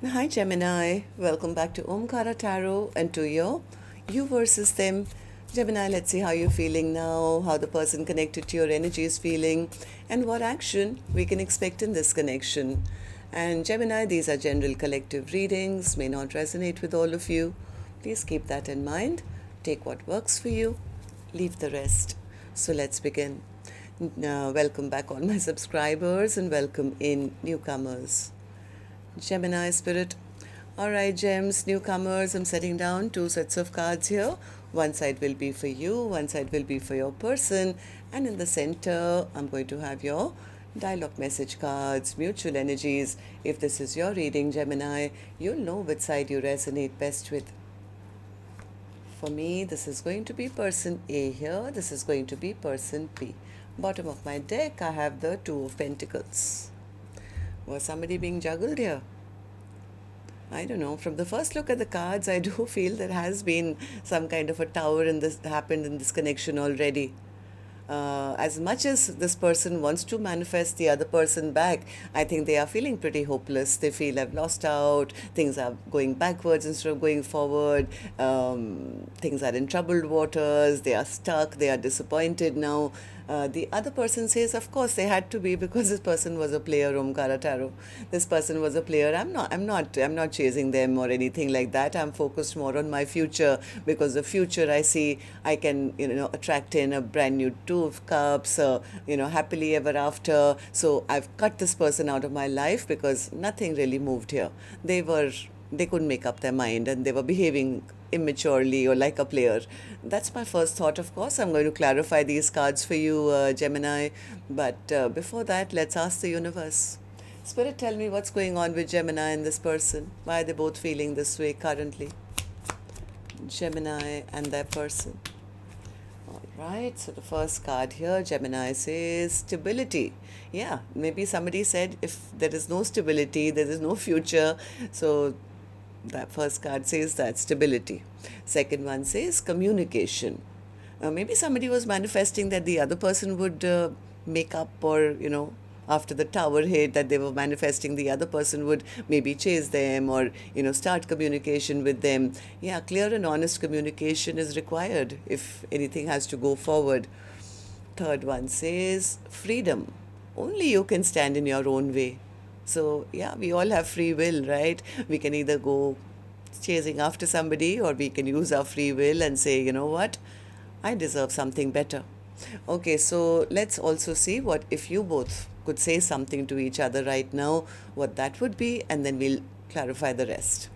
Hi Gemini, welcome back to Omkaratarot and to your you versus them. Gemini, let's see how you're feeling now, how the person connected to your energy is feeling, and what action we can expect in this connection. And Gemini, these are general collective readings, may not resonate with all of you. Please keep that in mind. Take what works for you, leave the rest. So let's begin. Welcome back, all my subscribers, and welcome in newcomers. Gemini spirit. All right, gems, newcomers, I'm setting down two sets of cards here. One side will be for you, one side will be for your person, and in the center, I'm going to have your dialogue message cards, mutual energies. If this is your reading, Gemini, you'll know which side you resonate best with. For me, this is going to be person A here, this is going to be person B. Bottom of my deck, I have the Two of Pentacles. Was somebody being juggled here? I don't know. From the first look at the cards, I do feel there has been some kind of a tower in this happened in this connection already. As much as this person wants to manifest the other person back, I think they are feeling pretty hopeless. They feel I've lost out, things are going backwards instead of going forward, things are in troubled waters, they are stuck, they are disappointed now. The other person says, of course, they had to be because this person was a player, Omkaratarot. This person was a player. I'm not chasing them or anything like that. I'm focused more on my future because the future I see I can, attract in a brand new Two of Cups, happily ever after. So I've cut this person out of my life because nothing really moved here. They couldn't make up their mind and they were behaving immaturely or like a player. That's my first thought, of course. I'm going to clarify these cards for you, Gemini. But before that, let's ask the universe. Spirit, tell me what's going on with Gemini and this person. Why are they both feeling this way currently? Gemini and their person. All right, so the first card here, Gemini says stability. Yeah, maybe somebody said if there is no stability, there is no future. So that first card says that stability. Second one says communication. Maybe somebody was manifesting that the other person would make up, or after the tower hit, that they were manifesting the other person would maybe chase them or start communication with them. Yeah, clear and honest communication is required if anything has to go forward. Third one says freedom. Only you can stand in your own way. So, yeah, we all have free will, right? We can either go chasing after somebody or we can use our free will and say, you know what, I deserve something better. Okay, so let's also see what if you both could say something to each other right now, what that would be, and then we'll clarify the rest.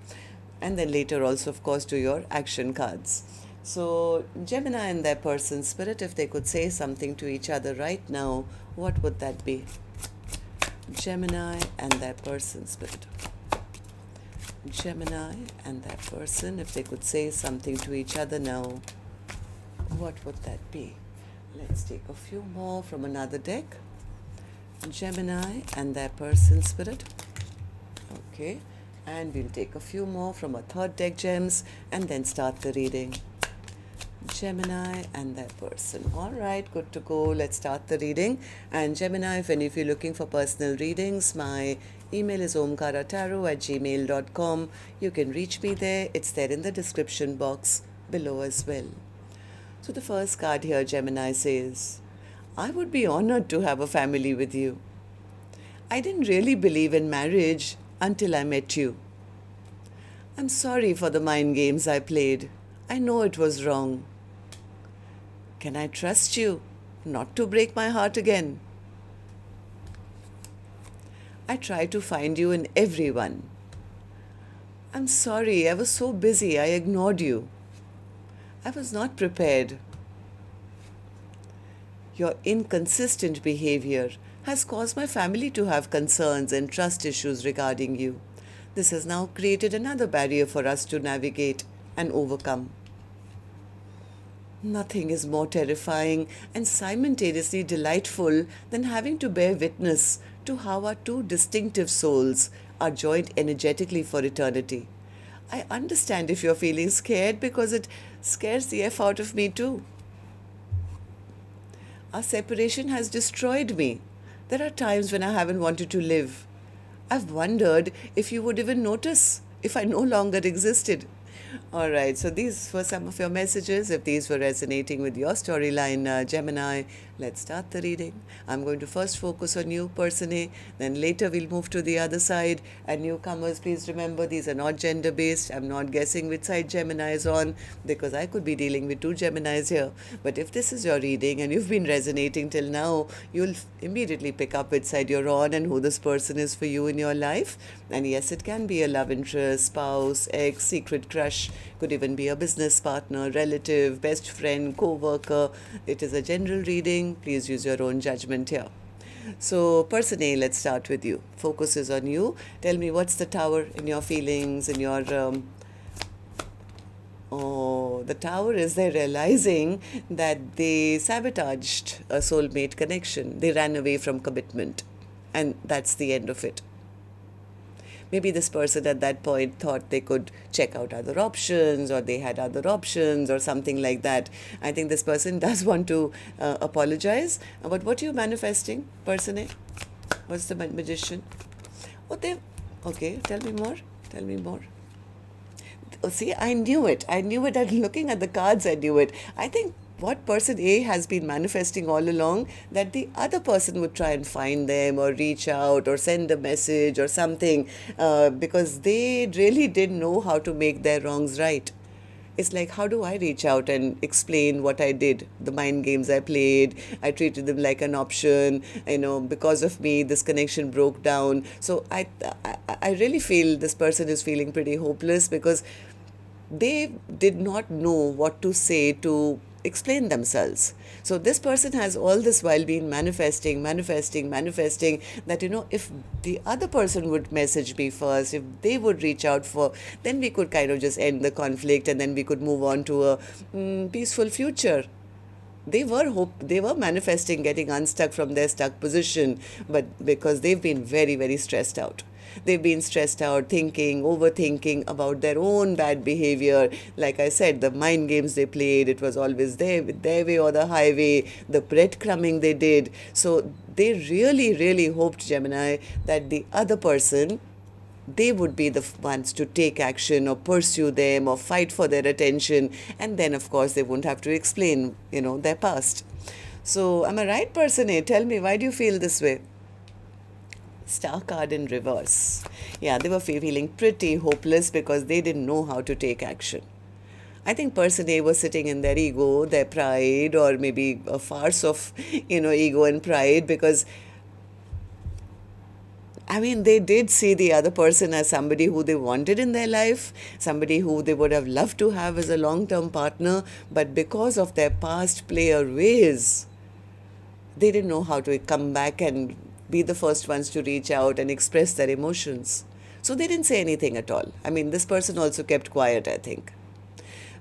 And then later also, of course, do your action cards. So, Gemini and their person spirit, if they could say something to each other right now, what would that be? Gemini and their person spirit. Gemini and their person, if they could say something to each other now, what would that be? Let's take a few more from another deck. Gemini and their person spirit. Okay, and we'll take a few more from a third deck, gems, and then start the reading. Gemini and their person. All right, good to go. Let's start the reading. And Gemini, if any of you are looking for personal readings, my email is omkaratarot@gmail.com. You can reach me there. It's there in the description box below as well. So the first card here, Gemini says, I would be honored to have a family with you. I didn't really believe in marriage until I met you. I'm sorry for the mind games I played. I know it was wrong. Can I trust you not to break my heart again? I try to find you in everyone. I'm sorry, I was so busy I ignored you. I was not prepared. Your inconsistent behavior has caused my family to have concerns and trust issues regarding you. This has now created another barrier for us to navigate and overcome. Nothing is more terrifying and simultaneously delightful than having to bear witness to how our two distinctive souls are joined energetically for eternity. I understand if you're feeling scared because it scares the F out of me too. Our separation has destroyed me. There are times when I haven't wanted to live. I've wondered if you would even notice if I no longer existed. All right, so these were some of your messages. If these were resonating with your storyline, Gemini, let's start the reading. I'm going to first focus on you, person A, then later we'll move to the other side. And newcomers, please remember these are not gender based. I'm not guessing which side Gemini is on because I could be dealing with two Geminis here. But if this is your reading and you've been resonating till now, you'll immediately pick up which side you're on and who this person is for you in your life. And yes, it can be a love interest, spouse, ex, secret crush, could even be a business partner, relative, best friend, co-worker. It is a general reading. Please use your own judgment here. So, person A, let's start with you. Focus is on you. Tell me what's the tower in your feelings, in your oh, the tower is they're realizing that they sabotaged a soulmate connection. They ran away from commitment. And that's the end of it. Maybe this person at that point thought they could check out other options or they had other options or something like that. I think this person does want to apologize. But what are you manifesting, person A? What's the magician? Oh, they... Okay, tell me more. Tell me more. Oh, see, I knew it. I knew it. I'm looking at the cards, I knew it. I think what person A has been manifesting all along, that the other person would try and find them or reach out or send a message or something because they really didn't know how to make their wrongs right. It's like, how do I reach out and explain what I did, the mind games I played? I treated them like an option, because of me, this connection broke down. So I really feel this person is feeling pretty hopeless because they did not know what to say to explain themselves. So this person has all this while been manifesting that, if the other person would message me first, if they would reach out then we could kind of just end the conflict and then we could move on to a peaceful future. They were manifesting getting unstuck from their stuck position, but because they've been very, very stressed out. They've been stressed out, thinking, overthinking about their own bad behavior. Like I said, the mind games they played, it was always their way or the highway, the breadcrumbing they did. So they really, really hoped, Gemini, that the other person, they would be the ones to take action or pursue them or fight for their attention. And then, of course, they won't have to explain, their past. So, am I right, person A? Tell me, why do you feel this way? Star card in reverse. Yeah, they were feeling pretty hopeless because they didn't know how to take action. I think person A was sitting in their ego, their pride, or maybe a farce of, ego and pride because they did see the other person as somebody who they wanted in their life, somebody who they would have loved to have as a long-term partner, but because of their past player ways, they didn't know how to come back and be the first ones to reach out and express their emotions. So they didn't say anything at all. This person also kept quiet, I think.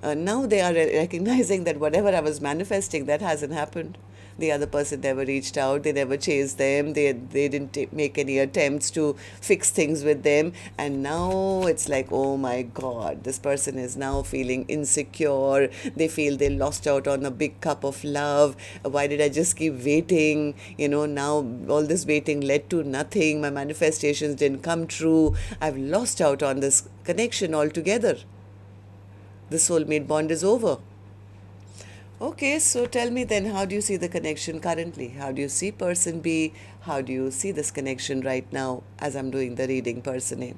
Now they are recognizing that whatever I was manifesting, that hasn't happened. The other person never reached out. They never chased them. They didn't make any attempts to fix things with them. And now it's like, oh my God, this person is now feeling insecure. They feel they lost out on a big cup of love. Why did I just keep waiting? Now all this waiting led to nothing. My manifestations didn't come true. I've lost out on this connection altogether. The soulmate bond is over. Okay, so tell me then, how do you see the connection currently? How do you see person B? How do you see this connection right now as I'm doing the reading, person A?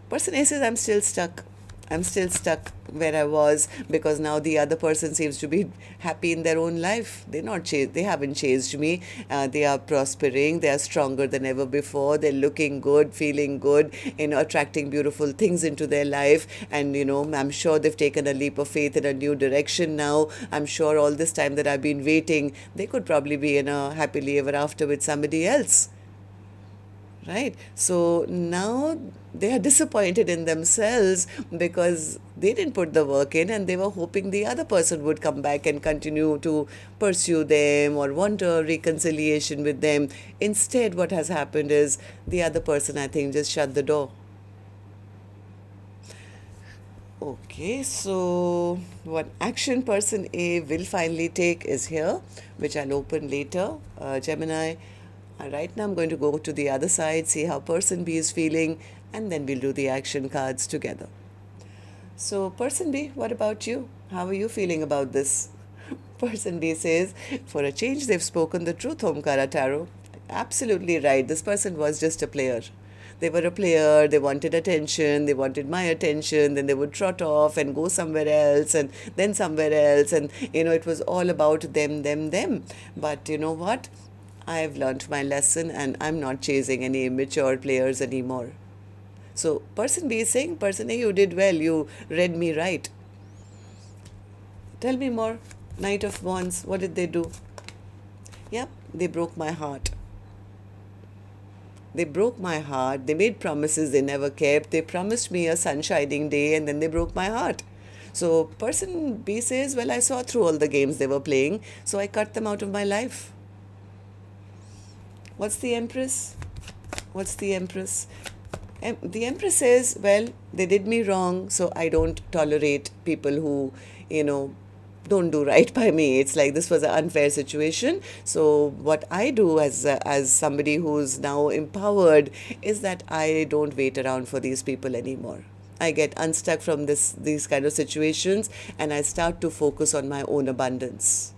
Person A says, I'm still stuck. I'm still stuck where I was because now the other person seems to be happy in their own life. They haven't changed me. They are prospering. They are stronger than ever before. They're looking good, feeling good, attracting beautiful things into their life. And, I'm sure they've taken a leap of faith in a new direction now. I'm sure all this time that I've been waiting, they could probably be in a happily ever after with somebody else. Right? So now they are disappointed in themselves because they didn't put the work in and they were hoping the other person would come back and continue to pursue them or want a reconciliation with them. Instead, what has happened is the other person, I think, just shut the door. Okay, so what action person A will finally take is here, which I'll open later. Gemini, Right now I'm going to go to the other side, see how person B is feeling, and then we'll do the action cards together. So, person B, what about you? How are you feeling about this? Person B says, for a change, they've spoken the truth, Omkara Tarot. Absolutely right. This person was just a player. They were a player, they wanted attention, they wanted my attention, then they would trot off and go somewhere else and then somewhere else. And, it was all about them, them, them. But you know what? I've learned my lesson and I'm not chasing any immature players anymore. So, person B is saying, person A, you did well, you read me right. Tell me more. Knight of Wands, what did they do? Yep, they broke my heart. They broke my heart. They made promises they never kept. They promised me a sunshining day and then they broke my heart. So, person B says, well, I saw through all the games they were playing, so I cut them out of my life. What's the Empress? What's the Empress? The Empress says, well, they did me wrong, so I don't tolerate people who, don't do right by me. It's like this was an unfair situation. So what I do as somebody who's now empowered is that I don't wait around for these people anymore. I get unstuck from these kind of situations and I start to focus on my own abundance.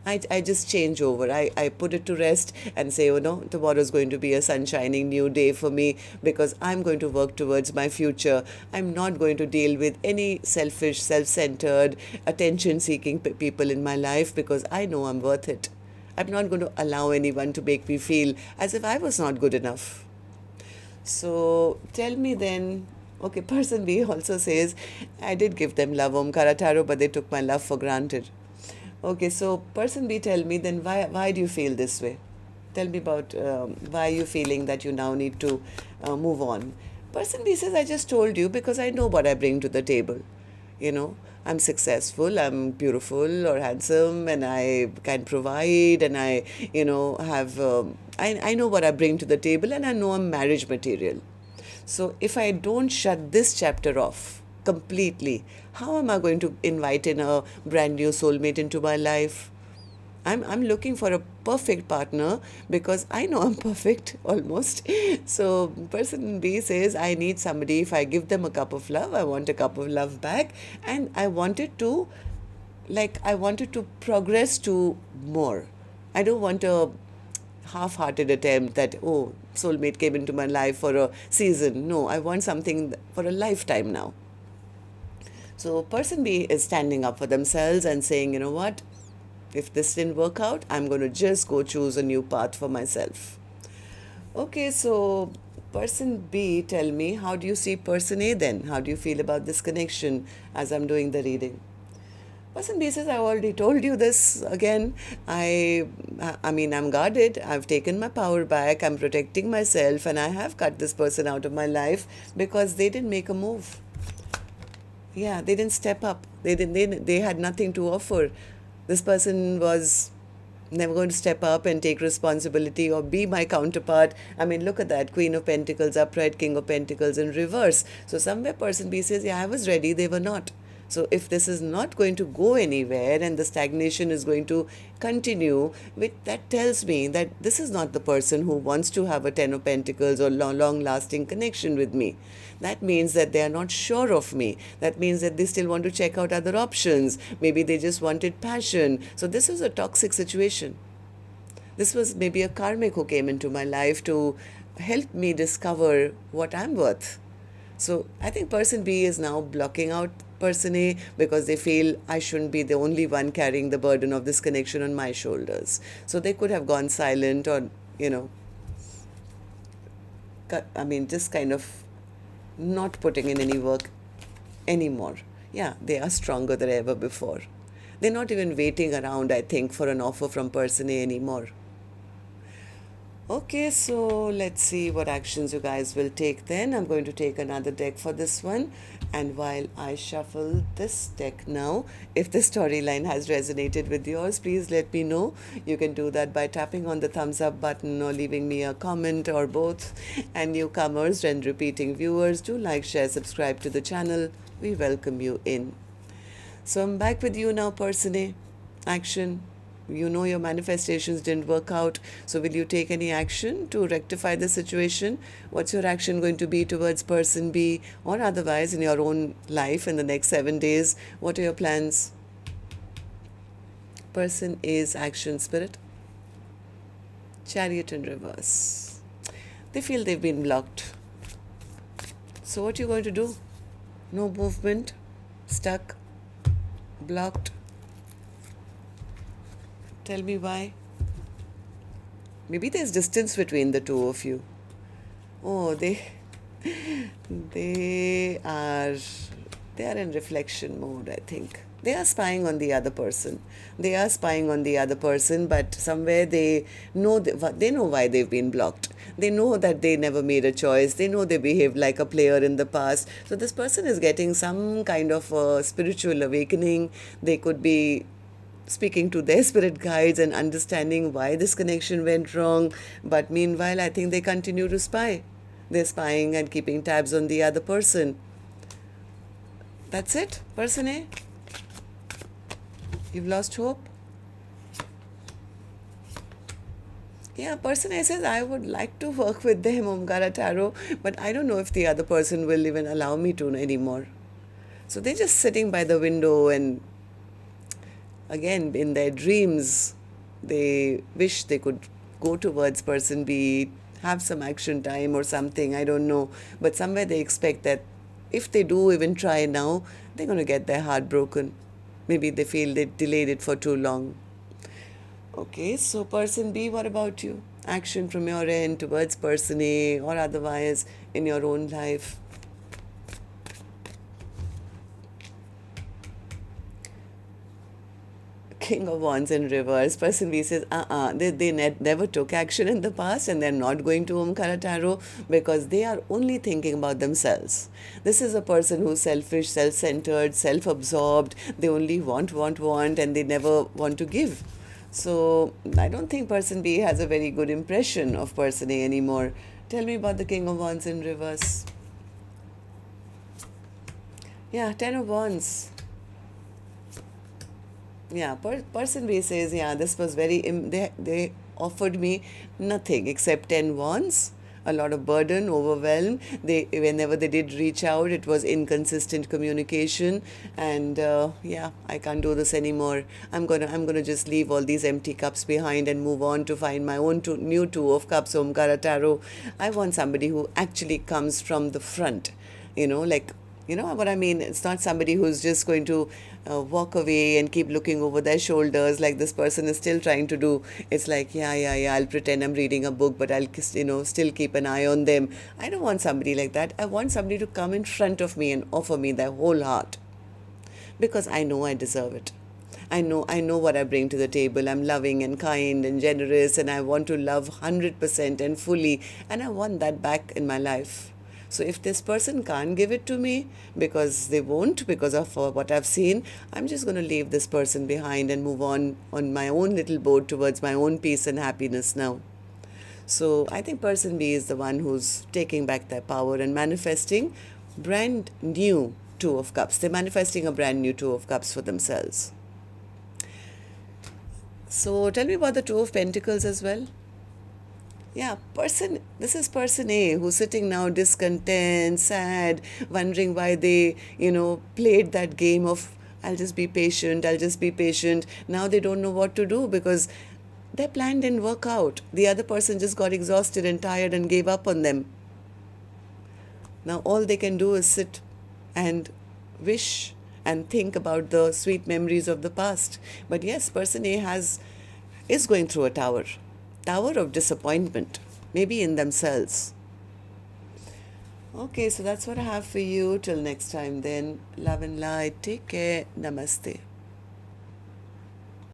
I just change over. I put it to rest and say, tomorrow is going to be a sunshining new day for me because I'm going to work towards my future. I'm not going to deal with any selfish, self-centered, attention-seeking people in my life because I know I'm worth it. I'm not going to allow anyone to make me feel as if I was not good enough. So tell me then, okay, person B also says, I did give them love, Omkara Tarot, but they took my love for granted. Okay, so person B, tell me then why do you feel this way? Tell me about why you're feeling that you now need to move on. Person B says, I just told you because I know what I bring to the table. I'm successful, I'm beautiful or handsome, and I can provide, and I, have, I know what I bring to the table, and I know I'm marriage material. So if I don't shut this chapter off completely, how am I going to invite in a brand new soulmate into my life? I'm looking for a perfect partner because I know I'm perfect almost. So person B says, I need somebody, if I give them a cup of love, I want a cup of love back, and I wanted to progress to more. I don't want a half-hearted attempt that, soulmate came into my life for a season. No, I want something for a lifetime now. So person B is standing up for themselves and saying, you know what, if this didn't work out, I'm going to just go choose a new path for myself. Okay, so person B, tell me, how do you see person A then? How do you feel about this connection as I'm doing the reading? Person B says, I already told you this again. I mean, I'm guarded. I've taken my power back. I'm protecting myself, and I have cut this person out of my life because they didn't make a move. Yeah, they didn't step up. They had nothing to offer. This person was never going to step up and take responsibility or be my counterpart. I mean, look at that. Queen of Pentacles upright, King of Pentacles in reverse. So somewhere person B says, yeah, I was ready. They were not. So if this is not going to go anywhere and the stagnation is going to continue, that tells me that this is not the person who wants to have a Ten of Pentacles or long-lasting connection with me. That means that they are not sure of me. That means that they still want to check out other options. Maybe they just wanted passion. So this is a toxic situation. This was maybe a karmic who came into my life to help me discover what I'm worth. So I think person B is now blocking out person A because they feel I shouldn't be the only one carrying the burden of this connection on my shoulders. So they could have gone silent or, just kind of not putting in any work anymore. Yeah, they are stronger than ever before. They're not even waiting around, I think, for an offer from person A anymore. Okay, so let's see what actions you guys will take then. I'm going to take another deck for this one. And while I shuffle this deck now, if the storyline has resonated with yours, please let me know. You can do that by tapping on the thumbs up button or leaving me a comment or both. And newcomers and repeating viewers, do like, share, subscribe to the channel. We welcome you in. So I'm back with you now, person A. Action. You know your manifestations didn't work out, so will you take any action to rectify the situation? What's your action going to be towards person B or otherwise in your own life in the next 7 days? What are your plans? Person A's action spirit. Chariot in reverse. They feel they've been blocked. So what are you going to do? No movement, stuck, blocked. Tell me why. Maybe there's distance between the two of you. Oh, they are in reflection mode, I think. They are spying on the other person. But somewhere they know why they've been blocked. They know that they never made a choice. They know they behaved like a player in the past. So this person is getting some kind of a spiritual awakening. They could be speaking to their spirit guides and understanding why this connection went wrong. But meanwhile, I think they continue to spy. They're spying and keeping tabs on the other person. That's it, person A. You've lost hope? Yeah, person A says, I would like to work with them, Omkaratarot, but I don't know if the other person will even allow me to anymore. So they're just sitting by the window and again, in their dreams, they wish they could go towards person B, have some action time or something, I don't know. But somewhere they expect that if they do even try now, they're going to get their heart broken. Maybe they feel they delayed it for too long. Okay, so person B, what about you? Action from your end towards person A or otherwise in your own life. King of Wands in reverse. Person B says, they never took action in the past and they're not going to Omkaratarot because they are only thinking about themselves. This is a person who's selfish, self-centered, self-absorbed. They only want and they never want to give. So I don't think person B has a very good impression of person A anymore. Tell me about the King of Wands in reverse. Yeah, Ten of Wands. Yeah, person B says, yeah, this was very, they offered me nothing except 10 wands, a lot of burden, overwhelmed. Whenever they did reach out, it was inconsistent communication, and yeah, I can't do this anymore. I'm gonna just leave all these empty cups behind and move on to find my own new Two of Cups, Omkaratarot. I want somebody who actually comes from the front, like, you know what I mean? It's not somebody who's just going to walk away and keep looking over their shoulders like this person is still trying to do. It's like, yeah, I'll pretend I'm reading a book, but I'll, still keep an eye on them. I don't want somebody like that. I want somebody to come in front of me and offer me their whole heart. Because I know I deserve it. I know what I bring to the table. I'm loving and kind and generous, and I want to love 100% and fully, and I want that back in my life. So if this person can't give it to me because they won't, because of what I've seen, I'm just going to leave this person behind and move on my own little boat towards my own peace and happiness now. So I think person B is the one who's taking back their power and manifesting brand new Two of Cups. They're manifesting a brand new Two of Cups for themselves. So tell me about the Two of Pentacles as well. Yeah, this is person A who's sitting now discontent, sad, wondering why they, played that game of I'll just be patient. Now they don't know what to do because their plan didn't work out. The other person just got exhausted and tired and gave up on them. Now all they can do is sit and wish and think about the sweet memories of the past. But yes, person A is going through a tower of disappointment, maybe in themselves. Okay, so that's what I have for you. Till next time then, love and light. Take care. Namaste.